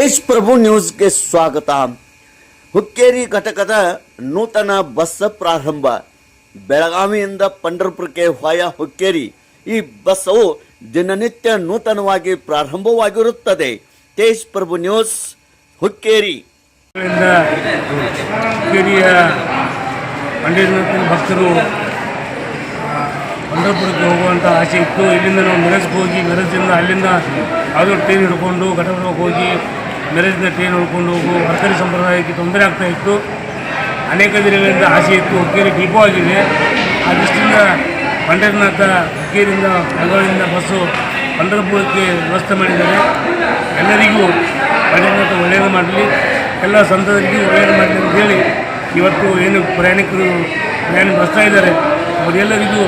ತೇಜ್ ಪ್ರಭು ನ್ಯೂಸ್ಗೆ ಸ್ವಾಗತ. ಹುಕ್ಕೇರಿ ಘಟಕದ ನೂತನ ಬಸ್ ಪ್ರಾರಂಭ. ಬೆಳಗಾವಿಯಿಂದ ಪಂಢರಪುರಕ್ಕೆ ಹೊಯ ಹುಕ್ಕೇರಿ. ಈ ಬಸ್ಸು ದಿನನಿತ್ಯ ನೂತನವಾಗಿ ಪ್ರಾರಂಭವಾಗಿರುತ್ತದೆ. ತೇಜ್ ಪ್ರಭು ನ್ಯೂಸ್ ಹುಕ್ಕೇರಿ. ಹುಕ್ಕೇರಿಯ ಪಂಡಿತನಾಥನ ಭಕ್ತರು ಪಂಢರಪುರಕ್ಕೆ ಹೋಗುವಂಥ ಆಸೆ ಇತ್ತು. ಇಲ್ಲಿಂದ ನಾವು ಮಿರಜ್ಗೆ ಹೋಗಿ, ಮಿರಜ್ದಿಂದ ಅಲ್ಲಿಂದ ಯಾವುದೋ ಟ್ರೈನ್ ಹಿಡ್ಕೊಂಡು ಘಟಕಕ್ಕೆ ಹೋಗಿ ಮಿರಜ್ನ ಟ್ರೈನ್ ಹಿಡ್ಕೊಂಡು ಹೋಗು ವಾರಕರಿ ಸಂಪ್ರದಾಯಕ್ಕೆ ತೊಂದರೆ ಆಗ್ತಾಯಿತ್ತು. ಅನೇಕ ದಿನಗಳಿಂದ ಆಸೆ ಇತ್ತು. ಹುಕ್ಕೇರಿ ಡಿಪೋ ಆಗಿದೆ. ಆ ದೃಷ್ಟಿಯಿಂದ ಪಂಢರನಾಥ ಹುಕ್ಕೇರಿಯಿಂದ ಬೆಳಗಾವಿಯಿಂದ ಬಸ್ಸು ಪಂಢರಪುರಕ್ಕೆ ವ್ಯವಸ್ಥೆ ಮಾಡಿದ್ದಾರೆ. ಎಲ್ಲರಿಗೂ ಪಂಢರನಾಥ ಒಳ್ಳೆಯದು ಮಾಡಲಿ, ಎಲ್ಲ ಸಂತರಿಗೆ ಒಳ್ಳೆಯದು ಮಾಡಲಿ ಅಂತೇಳಿ ಇವತ್ತು ಏನು ಪ್ರಯಾಣಿಕರು ಬರ್ತಾ ಇದ್ದಾರೆ ಅವರೆಲ್ಲರಿಗೂ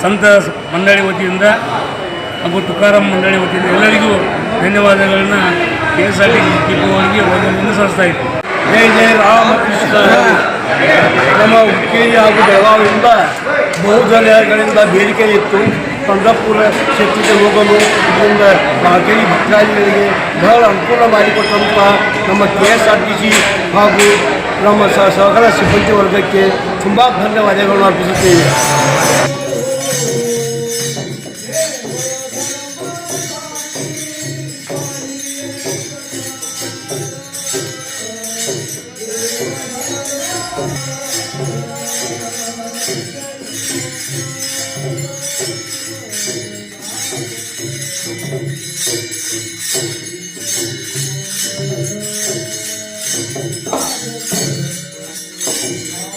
ಸಂತ ಮಂಡಳಿ ವತಿಯಿಂದ ಹಾಗೂ ತುಕಾರಾಮ್ ಮಂಡಳಿ ವತಿಯಿಂದ ಎಲ್ಲರಿಗೂ ಧನ್ಯವಾದಗಳನ್ನು KSRTC ಡಿಪೋಗಳಿಗೆ ಒಂದೊಂದು ಸಲ್ಲಿಸ್ತಾ ಇತ್ತು. ಜೈ ಜೈ ರಾಮಕೃಷ್ಣ. ನಮ್ಮ ಹುಕ್ಕೇರಿ ಹಾಗೂ ಬೆಳಗಾವಿಯಿಂದ ಬಹುದಿನಗಳಿಂದ ಬೇಡಿಕೆ ಇತ್ತು. ಪಂಢರಪುರ ಕ್ಷೇತ್ರಕ್ಕೆ ಹೋಗಲು ಇದರಿಂದ ಹುಕ್ಕೇರಿ ಭಕ್ತಾದಿಗಳಿಗೆ ಬಹಳ ಅನುಕೂಲ ಮಾಡಿಕೊಟ್ಟಂಥ ನಮ್ಮ KSRTC ಹಾಗೂ ನಮ್ಮ ಸಹಕಾರ ಸಿಬ್ಬಂದಿ ವರ್ಗಕ್ಕೆ ತುಂಬ ಧನ್ಯವಾದಗಳನ್ನು ಅರ್ಪಿಸುತ್ತೇವೆ.